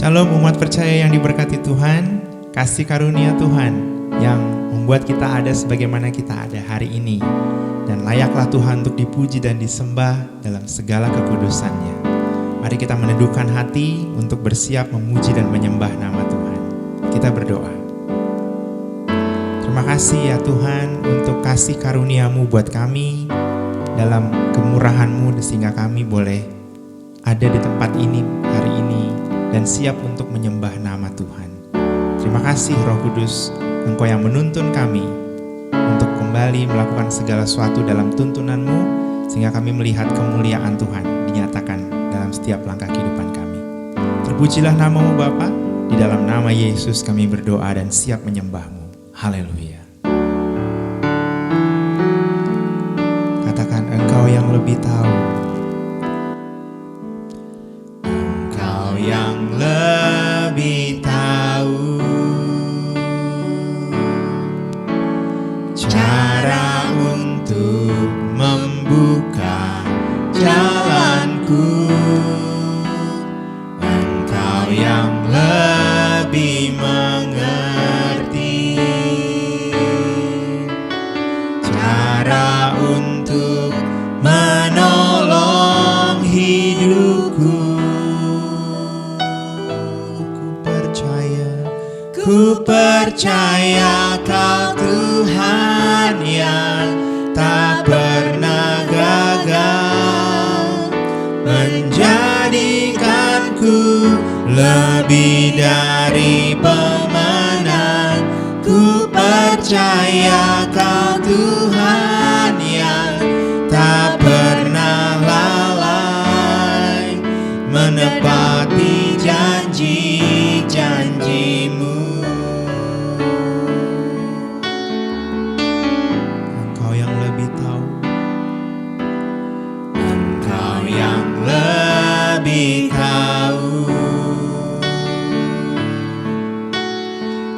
Shalom umat percaya yang diberkati Tuhan, kasih karunia Tuhan yang membuat kita ada sebagaimana kita ada hari ini. Dan layaklah Tuhan untuk dipuji dan disembah dalam segala kekudusannya. Mari kita meneduhkan hati untuk bersiap memuji dan menyembah nama Tuhan. Kita berdoa. Terima kasih ya Tuhan untuk kasih karunia-Mu buat kami, dalam kemurahan-Mu sehingga kami boleh ada di tempat ini hari ini dan siap untuk menyembah nama Tuhan. Terima kasih Roh Kudus, Engkau yang menuntun kami untuk kembali melakukan segala sesuatu dalam tuntunan-Mu sehingga kami melihat kemuliaan Tuhan dinyatakan dalam setiap langkah kehidupan kami. Terpujilah nama-Mu Bapa, di dalam nama Yesus kami berdoa dan siap menyembah-Mu. Haleluya. Katakan Engkau yang lebih tahu. Engkau yang lebih tahu cara untuk membuka jalanku. Engkau yang lebih mengerti cara untuk menolong hidupku. Ku percaya Kau Tuhan yang tak pernah gagal, menjadikanku lebih dari pemenang. Ku percaya Kau Tuhan yang tak pernah lalai, menepati janji-janji-Mu. Engkau yang lebih tahu, Engkau yang lebih tahu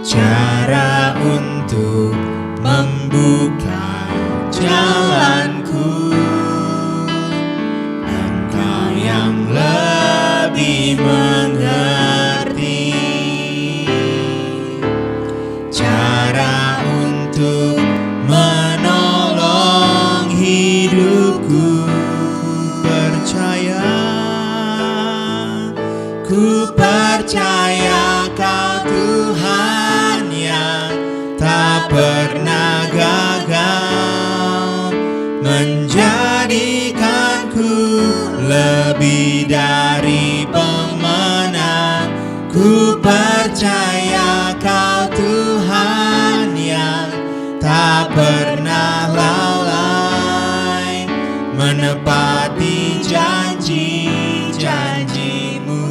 cara untuk membuka jalanku. Engkau yang lebih mengerti cara untuk menolong hidupku. Ku percaya Kau Tuhan yang tak pernah gagal, menjadikanku lebih dari pemenang. Ku percaya Kau Tuhan yang tak pernah lalai, menepati janji-janji-Mu.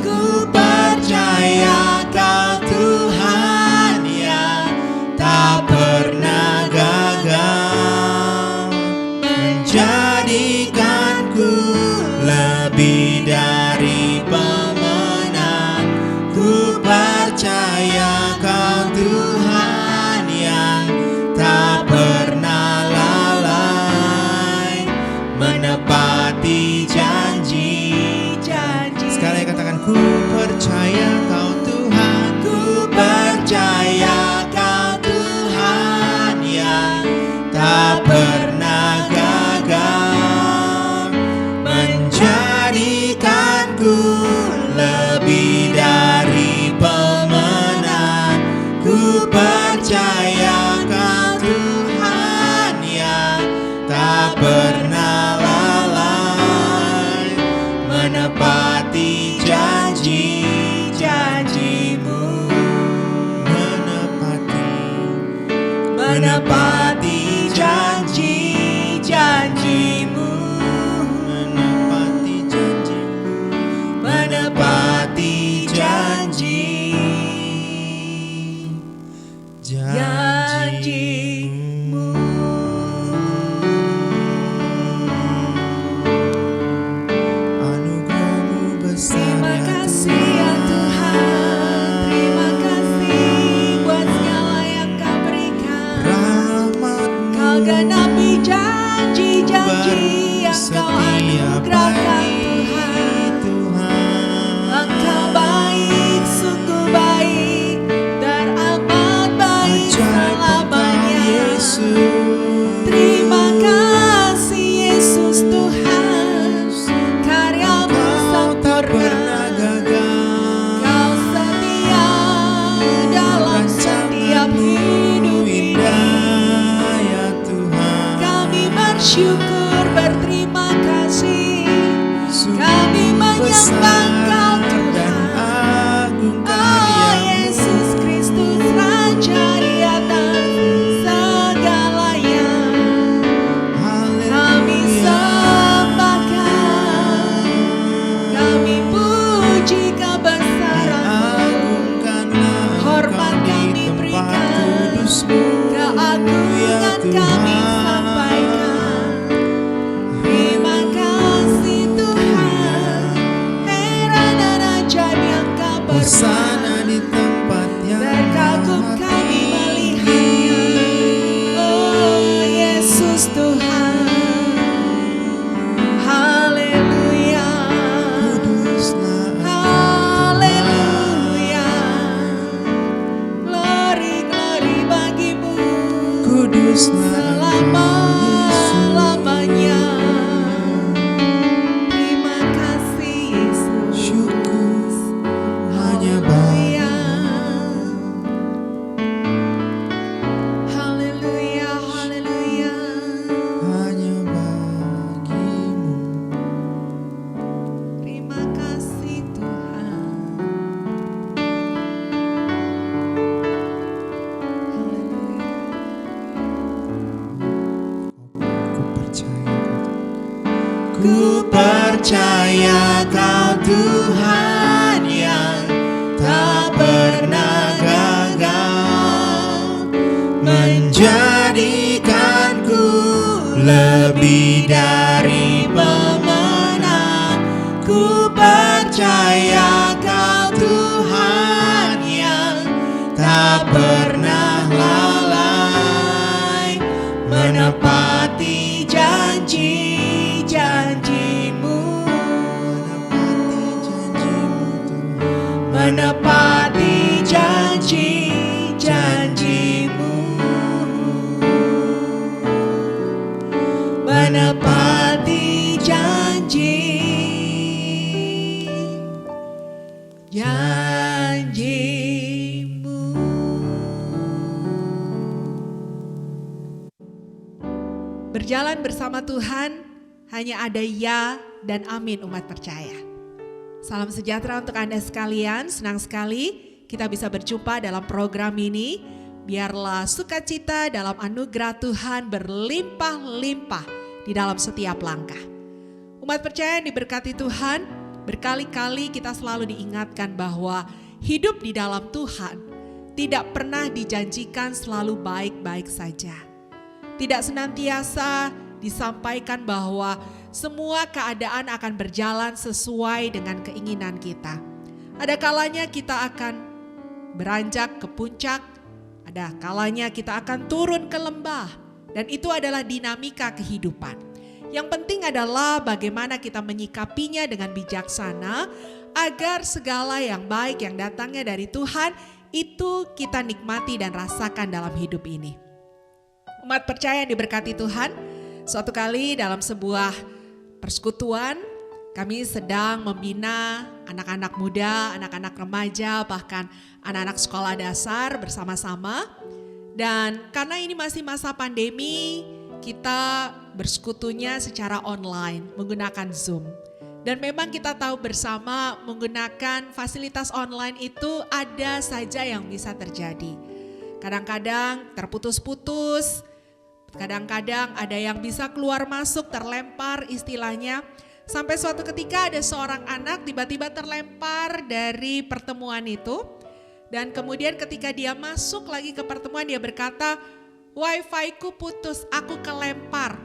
Ku percaya Kau Tuhan yang tak pernah gagal, menjadikanku lebih dari pemenang. Ku percaya Kau Tuhan yang tak pernah lalai, menepati janji-janji. Sekali katakan, ku percaya Kau Tuhan. Ku percaya Kau Tuhan yang tak pernah gagal, menjadikanku lebih dari pemenang. Ku percaya Kau Tuhan yang tak pernah lalai, menepati janji-janji-Mu. Menepati janji-janji-Mu. Menepati janji-janji-Mu. Anugerah-Mu besar. Terima kasih ya Tuhan, terima kasih buat segala yang Kau berikan. Kau genapi janji-janji yang Kau anugerahkan Tuhan. Yesus. Terima kasih Yesus Tuhan, karya-Mu Kau tak sempurna. pernah gagal. Kau setia dalam setiap hidup ini. Indah ya Tuhan. Kami bersyukur, berterima kasih. Sungguh Kami menyembah besar Kau dan Tuhan. agung Oh karya-Mu. Yesus Kristus Raja di atas segalanya. Kami sembahkan, kami puji kebesaran-Mu. Diagungkanlah Hormat Engkau kami di tempat berikan, kudus-Mu, keagungan ya kami Tuhan. sampaikan. Terima kasih Tuhan, heran dan ajaib yang Kau Hosana perbuat. di tempat yang Terkagum maha kami tinggi. melihatnya. Oh Yesus Tuhan, haleluya, Kuduslah haleluya. Glory, glory bagi-Mu Kuduslah selama-lamanya. Terima kasih Yesus. syukur hanya Haleluya. Haleluya, haleluya. hanya bagimu. Terima kasih Tuhan. Haleluya. Ku percaya Kau Tuhan yang tak pernah gagal, menjadikanku lebih dari pemenang. Ku percaya Kau Tuhan yang tak pernah lalai, menepati janji-janji-Mu, menepati janji-janji-Mu, menepati janji-janji-Mu. Berjalan bersama Tuhan hanya ada ya dan amin umat percaya. Salam sejahtera untuk Anda sekalian, senang sekali kita bisa berjumpa dalam program ini. Biarlah sukacita dalam anugerah Tuhan berlimpah-limpah di dalam setiap langkah. Umat percaya yang diberkati Tuhan, berkali-kali kita selalu diingatkan bahwa hidup di dalam Tuhan tidak pernah dijanjikan selalu baik-baik saja. Tidak senantiasa disampaikan bahwa semua keadaan akan berjalan sesuai dengan keinginan kita. Ada kalanya kita akan beranjak ke puncak, ada kalanya kita akan turun ke lembah, dan itu adalah dinamika kehidupan. Yang penting adalah bagaimana kita menyikapinya dengan bijaksana agar segala yang baik yang datangnya dari Tuhan itu kita nikmati dan rasakan dalam hidup ini. Umat percaya yang diberkati Tuhan, suatu kali dalam sebuah persekutuan kami sedang membina anak-anak muda, anak-anak remaja, bahkan anak-anak sekolah dasar bersama-sama. Dan karena ini masih masa pandemi, kita bersekutunya secara online menggunakan Zoom. Dan memang kita tahu bersama menggunakan fasilitas online itu ada saja yang bisa terjadi. Kadang-kadang terputus-putus, kadang-kadang ada yang bisa keluar masuk, terlempar istilahnya. Sampai suatu ketika ada seorang anak tiba-tiba terlempar dari pertemuan itu. Dan kemudian ketika dia masuk lagi ke pertemuan dia berkata, "Wifi ku putus, aku kelempar."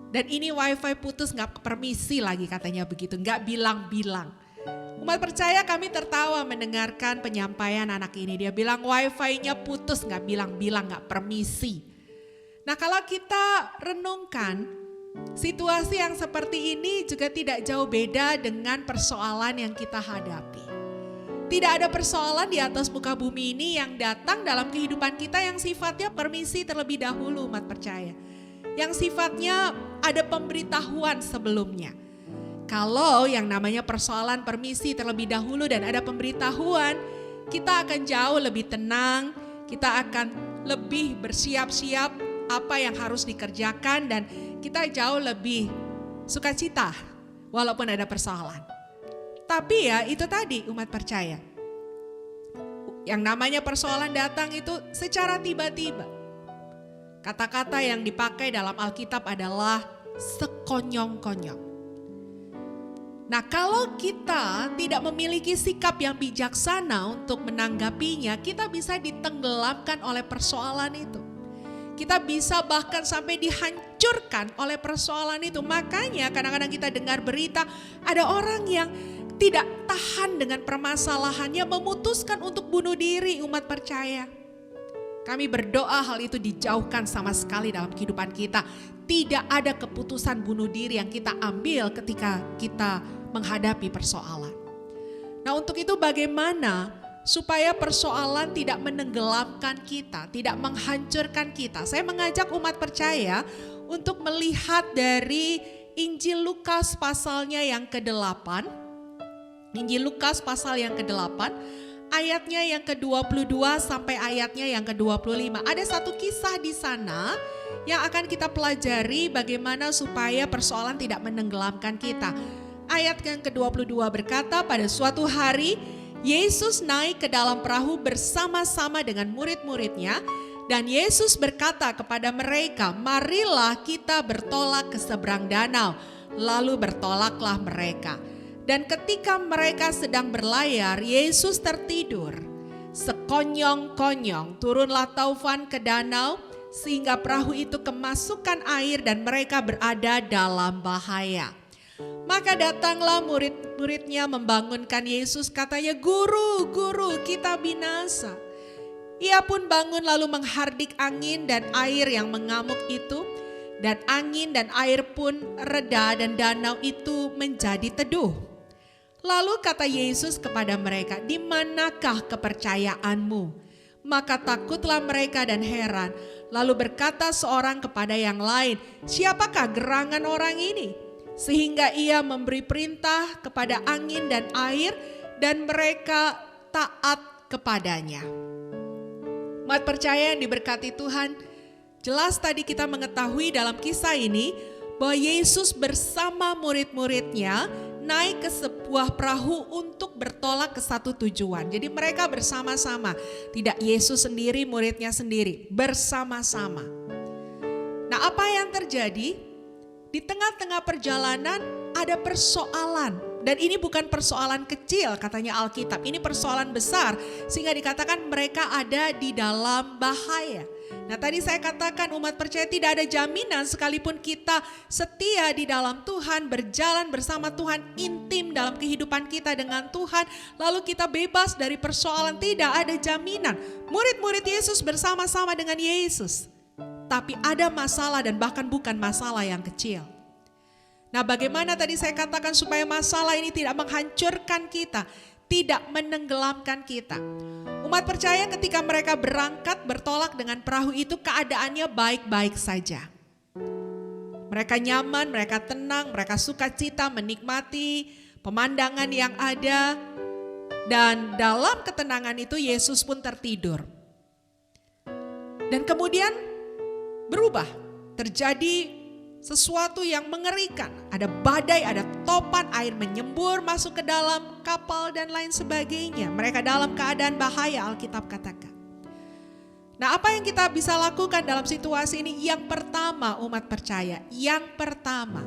Dan ini wifi putus gak permisi lagi katanya begitu, gak bilang-bilang. Umat percaya kami tertawa mendengarkan penyampaian anak ini. Dia bilang wifi-nya putus gak bilang-bilang, gak permisi. Nah kalau kita renungkan, situasi yang seperti ini juga tidak jauh beda dengan persoalan yang kita hadapi. Tidak ada persoalan di atas muka bumi ini yang datang dalam kehidupan kita yang sifatnya permisi terlebih dahulu, umat percaya. Yang sifatnya ada pemberitahuan sebelumnya. Kalau yang namanya persoalan permisi terlebih dahulu dan ada pemberitahuan, kita akan jauh lebih tenang, kita akan lebih bersiap-siap apa yang harus dikerjakan dan kita jauh lebih sukacita walaupun ada persoalan. Tapi ya itu tadi umat percaya. Yang namanya persoalan datang itu secara tiba-tiba. Kata-kata yang dipakai dalam Alkitab adalah sekonyong-konyong. Nah, kalau kita tidak memiliki sikap yang bijaksana untuk menanggapinya, kita bisa ditenggelamkan oleh persoalan itu. Kita bisa bahkan sampai dihancurkan oleh persoalan itu. Makanya kadang-kadang kita dengar berita ada orang yang tidak tahan dengan permasalahannya, memutuskan untuk bunuh diri, umat percaya. Kami berdoa hal itu dijauhkan sama sekali dalam kehidupan kita. Tidak ada keputusan bunuh diri yang kita ambil ketika kita menghadapi persoalan. Nah, untuk itu bagaimana supaya persoalan tidak menenggelamkan kita, tidak menghancurkan kita? Saya mengajak umat percaya untuk melihat dari Injil Lukas pasalnya yang ke-8. Injil Lukas pasal yang ke-8, ayatnya yang ke-22 sampai ayatnya yang ke-25. Ada satu kisah di sana yang akan kita pelajari bagaimana supaya persoalan tidak menenggelamkan kita. Ayat yang ke-22 berkata, pada suatu hari Yesus naik ke dalam perahu bersama-sama dengan murid-muridnya, dan Yesus berkata kepada mereka, marilah kita bertolak ke seberang danau. Lalu bertolaklah mereka. Dan ketika mereka sedang berlayar, Yesus tertidur. Sekonyong-konyong turunlah taufan ke danau, sehingga perahu itu kemasukan air dan mereka berada dalam bahaya. Maka datanglah murid-muridnya membangunkan Yesus, katanya, Guru, Guru, kita binasa. Ia pun bangun lalu menghardik angin dan air yang mengamuk itu, dan angin dan air pun reda dan danau itu menjadi teduh. Lalu kata Yesus kepada mereka, di manakah kepercayaanmu? Maka takutlah mereka dan heran. Lalu berkata seorang kepada yang lain, siapakah gerangan orang ini? Sehingga ia memberi perintah kepada angin dan air dan mereka taat kepadanya. Umat percaya yang diberkati Tuhan, jelas tadi kita mengetahui dalam kisah ini bahwa Yesus bersama murid-muridnya naik ke sebuah perahu untuk bertolak ke satu tujuan. Jadi mereka bersama-sama, tidak Yesus sendiri, muridnya sendiri, bersama-sama. Nah, apa yang terjadi? Di tengah-tengah perjalanan ada persoalan. Dan ini bukan persoalan kecil katanya Alkitab, ini persoalan besar. Sehingga dikatakan mereka ada di dalam bahaya. Nah, tadi saya katakan umat percaya tidak ada jaminan sekalipun kita setia di dalam Tuhan, berjalan bersama Tuhan, intim dalam kehidupan kita dengan Tuhan, lalu kita bebas dari persoalan, tidak ada jaminan. Murid-murid Yesus bersama-sama dengan Yesus, tapi ada masalah dan bahkan bukan masalah yang kecil. Nah, bagaimana tadi saya katakan supaya masalah ini tidak menghancurkan kita, tidak menenggelamkan kita. Umat percaya ketika mereka berangkat bertolak dengan perahu itu keadaannya baik-baik saja. Mereka nyaman, mereka tenang, mereka sukacita menikmati pemandangan yang ada. Dan dalam ketenangan itu Yesus pun tertidur. Dan kemudian berubah, terjadi sesuatu yang mengerikan. Ada badai, ada topan, air menyembur masuk ke dalam kapal dan lain sebagainya. Mereka dalam keadaan bahaya, Alkitab katakan. Nah, apa yang kita bisa lakukan dalam situasi ini? Yang pertama, umat percaya, yang pertama,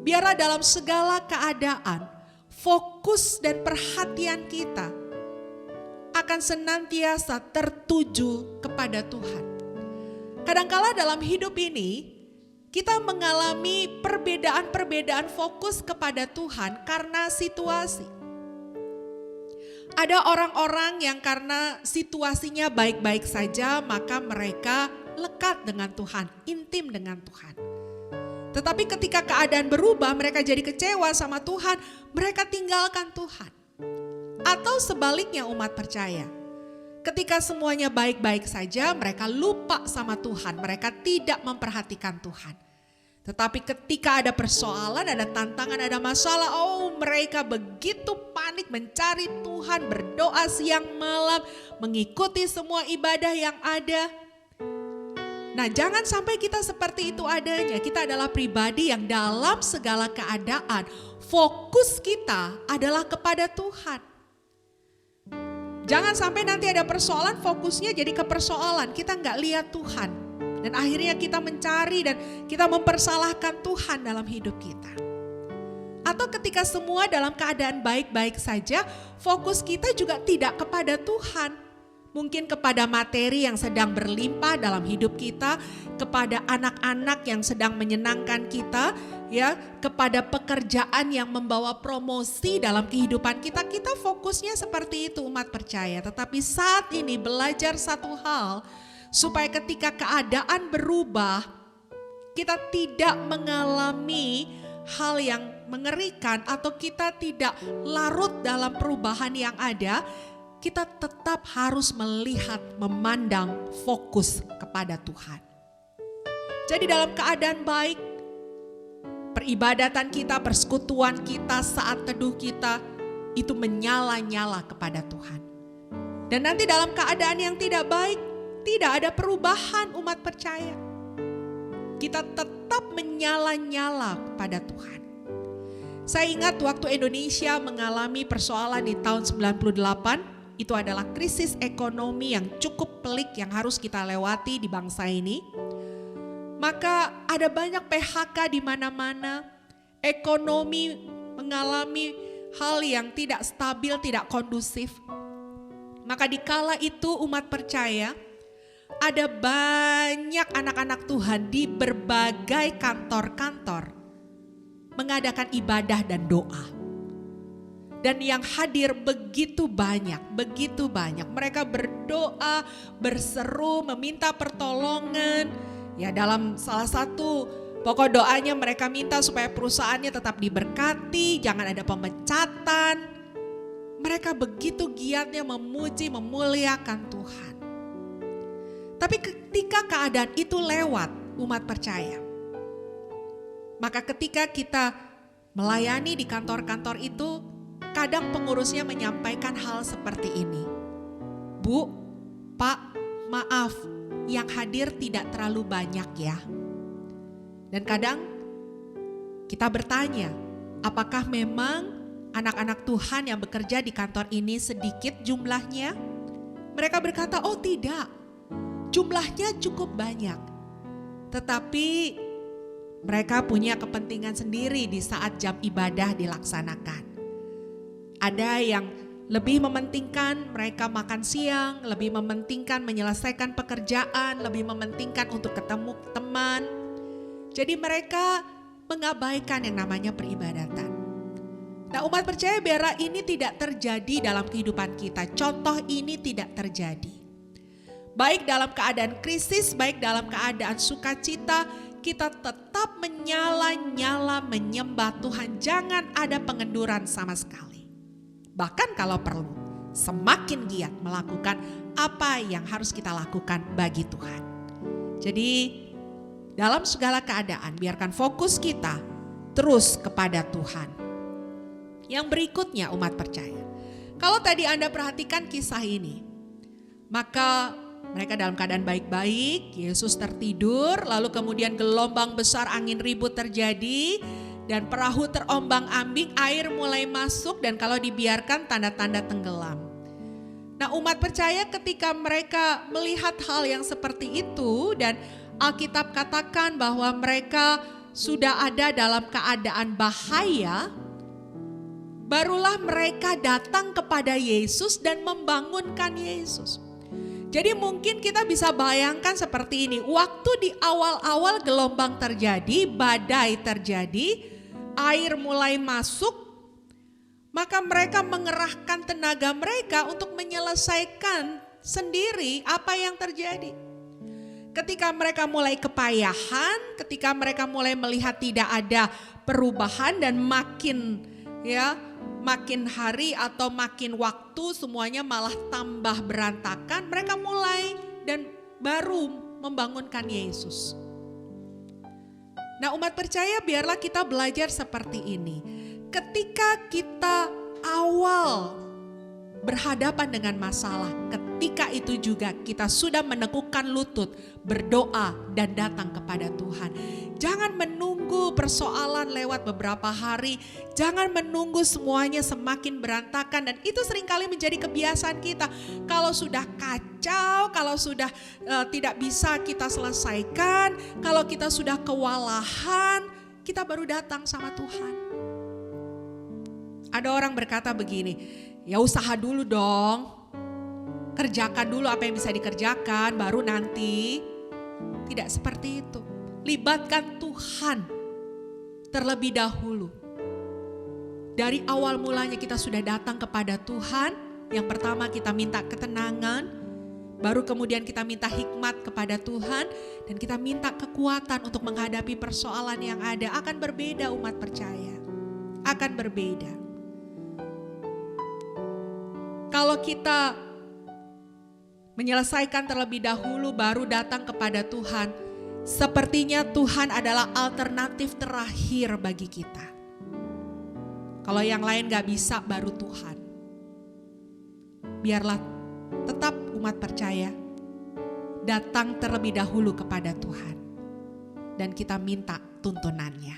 biarlah dalam segala keadaan fokus dan perhatian kita akan senantiasa tertuju kepada Tuhan. Kadangkala dalam hidup ini kita mengalami perbedaan-perbedaan fokus kepada Tuhan karena situasi. Ada orang-orang yang karena situasinya baik-baik saja, maka mereka lekat dengan Tuhan, intim dengan Tuhan. Tetapi ketika keadaan berubah, mereka jadi kecewa sama Tuhan, mereka tinggalkan Tuhan. Atau sebaliknya umat percaya, ketika semuanya baik-baik saja mereka lupa sama Tuhan, mereka tidak memperhatikan Tuhan. Tetapi ketika ada persoalan, ada tantangan, ada masalah, mereka begitu panik mencari Tuhan, berdoa siang malam, mengikuti semua ibadah yang ada. Nah, jangan sampai kita seperti itu adanya. Kita adalah pribadi yang dalam segala keadaan fokus kita adalah kepada Tuhan. Jangan sampai nanti ada persoalan, fokusnya jadi ke persoalan. Kita nggak lihat Tuhan. Dan akhirnya kita mencari dan kita mempersalahkan Tuhan dalam hidup kita. Atau ketika semua dalam keadaan baik-baik saja, fokus kita juga tidak kepada Tuhan. Mungkin kepada materi yang sedang berlimpah dalam hidup kita, kepada anak-anak yang sedang menyenangkan kita, ya, kepada pekerjaan yang membawa promosi dalam kehidupan kita. Kita fokusnya seperti itu umat percaya. Tetapi saat ini belajar satu hal, supaya ketika keadaan berubah, kita tidak mengalami hal yang mengerikan atau kita tidak larut dalam perubahan yang ada. Kita tetap harus melihat, memandang, fokus kepada Tuhan. Jadi dalam keadaan baik, peribadatan kita, persekutuan kita, saat teduh kita, itu menyala-nyala kepada Tuhan. Dan nanti dalam keadaan yang tidak baik, tidak ada perubahan umat percaya. Kita tetap menyala-nyala kepada Tuhan. Saya ingat waktu Indonesia mengalami persoalan di tahun 98, itu adalah krisis ekonomi yang cukup pelik yang harus kita lewati di bangsa ini. Maka ada banyak PHK di mana-mana, ekonomi mengalami hal yang tidak stabil, tidak kondusif. Maka di kala itu umat percaya, ada banyak anak-anak Tuhan di berbagai kantor-kantor mengadakan ibadah dan doa. Dan yang hadir begitu banyak, begitu banyak. Mereka berdoa, berseru, meminta pertolongan. Ya, dalam salah satu pokok doanya mereka minta supaya perusahaannya tetap diberkati, jangan ada pemecatan. Mereka begitu giatnya memuji, memuliakan Tuhan. Tapi ketika keadaan itu lewat, umat percaya, maka ketika kita melayani di kantor-kantor itu, kadang pengurusnya menyampaikan hal seperti ini. Bu, Pak, maaf, yang hadir tidak terlalu banyak ya. Dan kadang kita bertanya, apakah memang anak-anak Tuhan yang bekerja di kantor ini sedikit jumlahnya? Mereka berkata, oh tidak, jumlahnya cukup banyak. Tetapi mereka punya kepentingan sendiri di saat jam ibadah dilaksanakan. Ada yang lebih mementingkan mereka makan siang, lebih mementingkan menyelesaikan pekerjaan, lebih mementingkan untuk ketemu teman. Jadi mereka mengabaikan yang namanya peribadatan. Nah, umat percaya biar ini tidak terjadi dalam kehidupan kita. Contoh ini tidak terjadi. Baik dalam keadaan krisis, baik dalam keadaan sukacita, kita tetap menyala-nyala menyembah Tuhan. Jangan ada pengenduran sama sekali. Bahkan kalau perlu, semakin giat melakukan apa yang harus kita lakukan bagi Tuhan. Jadi dalam segala keadaan biarkan fokus kita terus kepada Tuhan. Yang berikutnya umat percaya. Kalau tadi Anda perhatikan kisah ini, maka mereka dalam keadaan baik-baik, Yesus tertidur, lalu kemudian gelombang besar angin ribut terjadi, dan perahu terombang-ambing, air mulai masuk dan kalau dibiarkan tanda-tanda tenggelam. Nah, umat percaya ketika mereka melihat hal yang seperti itu dan Alkitab katakan bahwa mereka sudah ada dalam keadaan bahaya, barulah mereka datang kepada Yesus dan membangunkan Yesus. Jadi mungkin kita bisa bayangkan seperti ini, waktu di awal-awal gelombang terjadi, badai terjadi, air mulai masuk, maka mereka mengerahkan tenaga mereka untuk menyelesaikan sendiri apa yang terjadi. Ketika mereka mulai kepayahan, ketika mereka mulai melihat tidak ada perubahan dan makin makin hari atau makin waktu semuanya malah tambah berantakan, mereka mulai dan baru membangunkan Yesus. Nah, umat percaya, biarlah kita belajar seperti ini. Ketika kita awal berhadapan dengan masalah, ketika itu juga kita sudah menegukkan lutut, berdoa dan datang kepada Tuhan. Jangan menunggu persoalan lewat beberapa hari, jangan menunggu semuanya semakin berantakan, dan itu seringkali menjadi kebiasaan kita. Kalau sudah kacau, kalau sudah tidak bisa kita selesaikan, kalau kita sudah kewalahan, kita baru datang sama Tuhan. Ada orang berkata begini, ya usaha dulu dong, kerjakan dulu apa yang bisa dikerjakan, baru nanti. Tidak seperti itu. Libatkan Tuhan terlebih dahulu. Dari awal mulanya kita sudah datang kepada Tuhan. Yang pertama kita minta ketenangan, baru kemudian kita minta hikmat kepada Tuhan, dan kita minta kekuatan untuk menghadapi persoalan yang ada. Akan berbeda umat percaya, akan berbeda. Kalau kita menyelesaikan terlebih dahulu baru datang kepada Tuhan, sepertinya Tuhan adalah alternatif terakhir bagi kita. Kalau yang lain gak bisa, baru Tuhan. Biarlah tetap umat percaya datang terlebih dahulu kepada Tuhan, dan kita minta tuntunannya.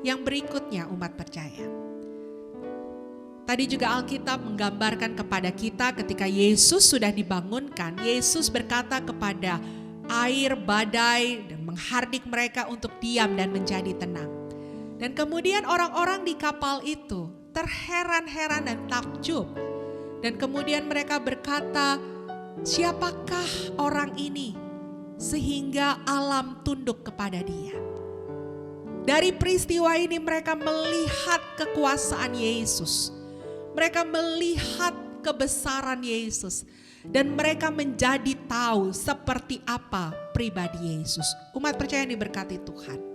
Yang berikutnya umat percaya, tadi juga Alkitab menggambarkan kepada kita ketika Yesus sudah dibangunkan, Yesus berkata kepada air, badai, dan menghardik mereka untuk diam dan menjadi tenang. Dan kemudian orang-orang di kapal itu terheran-heran dan takjub. Dan kemudian mereka berkata, siapakah orang ini sehingga alam tunduk kepada dia? Dari peristiwa ini mereka melihat kekuasaan Yesus. Mereka melihat kebesaran Yesus. Dan mereka menjadi tahu seperti apa pribadi Yesus. Umat percaya yang diberkati Tuhan.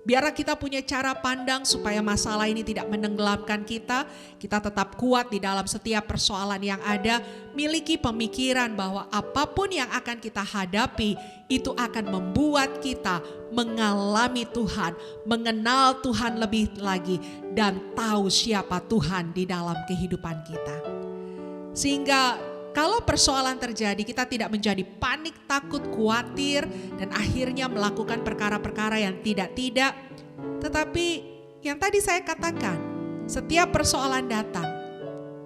Biarlah kita punya cara pandang supaya masalah ini tidak menenggelamkan kita. Kita tetap kuat di dalam setiap persoalan yang ada. Miliki pemikiran bahwa apapun yang akan kita hadapi, itu akan membuat kita mengalami Tuhan, mengenal Tuhan lebih lagi, dan tahu siapa Tuhan di dalam kehidupan kita. Sehingga kalau persoalan terjadi, kita tidak menjadi panik, takut, khawatir, dan akhirnya melakukan perkara-perkara yang tidak-tidak. Tetapi yang tadi saya katakan, setiap persoalan datang,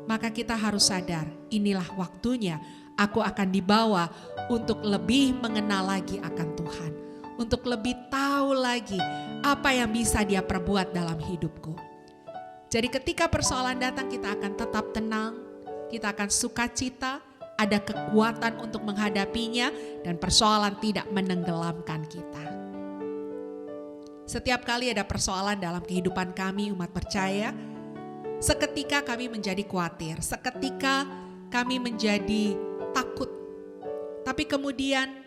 maka kita harus sadar, inilah waktunya aku akan dibawa untuk lebih mengenal lagi akan Tuhan. Untuk lebih tahu lagi apa yang bisa Dia perbuat dalam hidupku. Jadi ketika persoalan datang, kita akan tetap tenang. Kita akan sukacita, ada kekuatan untuk menghadapinya, dan persoalan tidak menenggelamkan kita. Setiap kali ada persoalan dalam kehidupan kami umat percaya, seketika kami menjadi khawatir, seketika kami menjadi takut. Tapi kemudian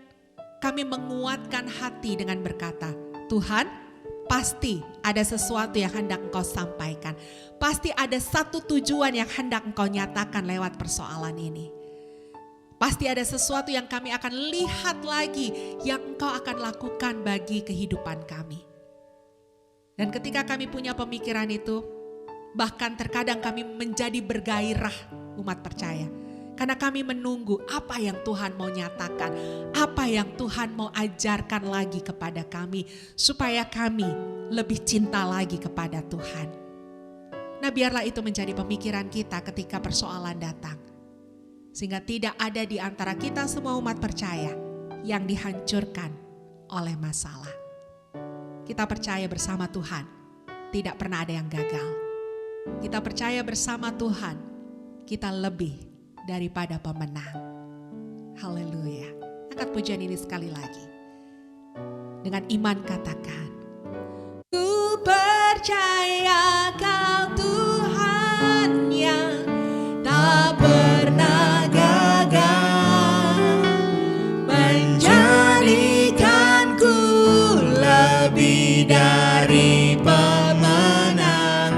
kami menguatkan hati dengan berkata, Tuhan, pasti ada sesuatu yang hendak Engkau sampaikan. Pasti ada satu tujuan yang hendak Engkau nyatakan lewat persoalan ini. Pasti ada sesuatu yang kami akan lihat lagi yang Engkau akan lakukan bagi kehidupan kami. Dan ketika kami punya pemikiran itu, bahkan terkadang kami menjadi bergairah umat percaya. Karena kami menunggu apa yang Tuhan mau nyatakan, apa yang Tuhan mau ajarkan lagi kepada kami, supaya kami lebih cinta lagi kepada Tuhan. Nah, biarlah itu menjadi pemikiran kita ketika persoalan datang. Sehingga tidak ada di antara kita semua umat percaya yang dihancurkan oleh masalah. Kita percaya bersama Tuhan, tidak pernah ada yang gagal. Kita percaya bersama Tuhan, kita lebih daripada pemenang. Haleluya. Angkat pujian ini sekali lagi. Dengan iman katakan, ku percaya Kau Tuhan yang tak pernah gagal, menjadikanku lebih dari pemenang.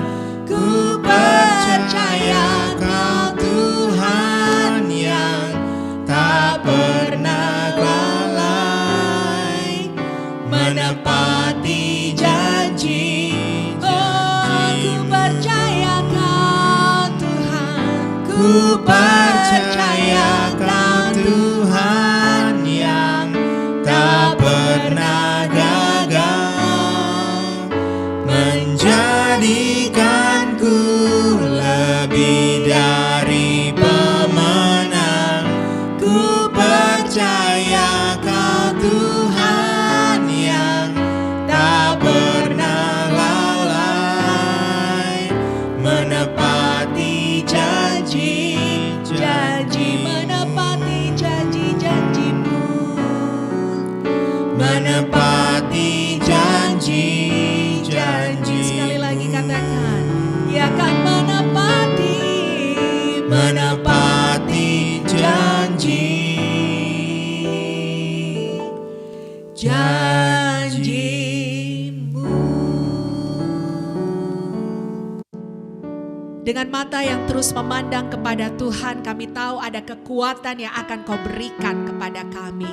Tuhan yang tak pernah lalai, menepati janji-janji, menepati janji-janji-Mu. menepati janji-janji. Sekali lagi katakan, Ia akan menepati janji-janji-Mu. Dengan mata yang terus memandang kepada Tuhan, kami tahu ada kekuatan yang akan Kau berikan kepada kami.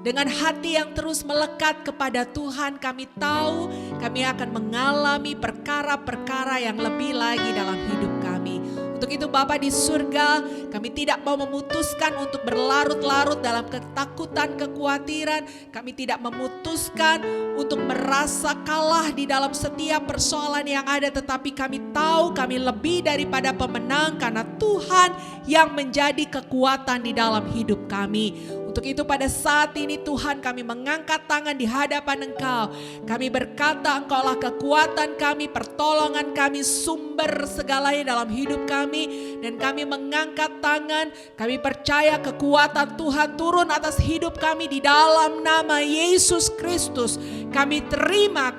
Dengan hati yang terus melekat kepada Tuhan, kami tahu kami akan mengalami perkara-perkara yang lebih lagi dalam hidup kami. Untuk itu Bapa di surga, kami tidak mau memutuskan untuk berlarut-larut dalam ketakutan, kekhawatiran. Kami tidak memutuskan untuk merasa kalah di dalam setiap persoalan yang ada. Tetapi kami tahu kami lebih daripada pemenang karena Tuhan yang menjadi kekuatan di dalam hidup kami. Untuk itu pada saat ini Tuhan, kami mengangkat tangan di hadapan Engkau. Kami berkata Engkaulah kekuatan kami, pertolongan kami, sumber segalanya dalam hidup kami. Dan kami mengangkat tangan, kami percaya kekuatan Tuhan turun atas hidup kami di dalam nama Yesus Kristus. Kami terima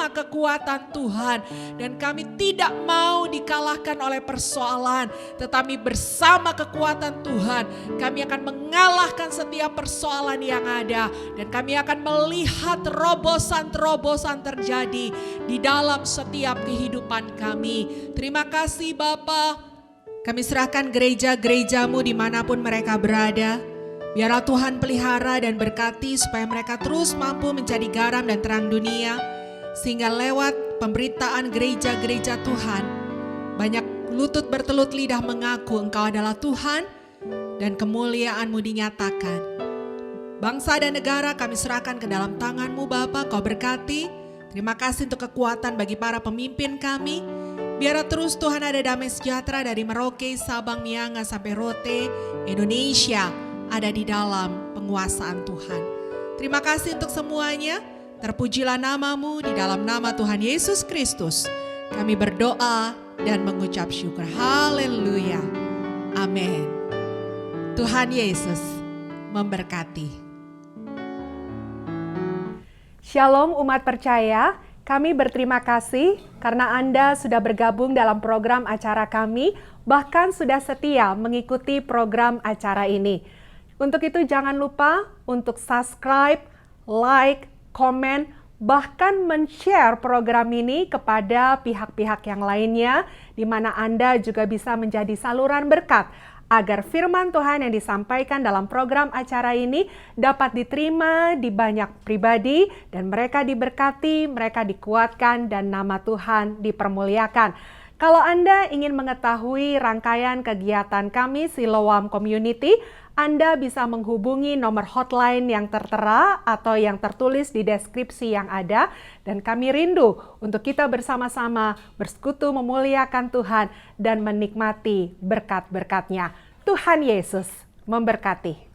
kekuatan Tuhan. Dan kami tidak mau dikalahkan oleh persoalan, tetapi bersama kekuatan Tuhan kami akan mengalahkan setiap persoalan yang ada. Dan kami akan melihat terobosan-terobosan terjadi di dalam setiap kehidupan kami. Terima kasih Bapa. Kami serahkan gereja-gereja-Mu dimanapun mereka berada. Biarlah Tuhan pelihara dan berkati supaya mereka terus mampu menjadi garam dan terang dunia. Sehingga lewat pemberitaan gereja-gereja Tuhan, banyak lutut bertelut lidah mengaku Engkau adalah Tuhan dan kemuliaan-Mu dinyatakan. Bangsa dan negara kami serahkan ke dalam tangan-Mu Bapa, Kau berkati. Terima kasih untuk kekuatan bagi para pemimpin kami. Biarlah terus Tuhan ada damai sejahtera dari Merauke, Sabang, Miangas sampai Rote, Indonesia ada di dalam penguasaan Tuhan. Terima kasih untuk semuanya. Terpujilah nama-Mu di dalam nama Tuhan Yesus Kristus. Kami berdoa dan mengucap syukur. Haleluya. Amin. Tuhan Yesus memberkati. Shalom umat percaya, kami berterima kasih karena Anda sudah bergabung dalam program acara kami, bahkan sudah setia mengikuti program acara ini. Untuk itu jangan lupa untuk subscribe, like, komen, bahkan men-share program ini kepada pihak-pihak yang lainnya, di mana Anda juga bisa menjadi saluran berkat agar firman Tuhan yang disampaikan dalam program acara ini dapat diterima di banyak pribadi dan mereka diberkati, mereka dikuatkan dan nama Tuhan dipermuliakan. Kalau Anda ingin mengetahui rangkaian kegiatan kami Siloam Community, Anda bisa menghubungi nomor hotline yang tertera atau yang tertulis di deskripsi yang ada, dan kami rindu untuk kita bersama-sama bersekutu memuliakan Tuhan dan menikmati berkat-berkat-Nya. Tuhan Yesus memberkati.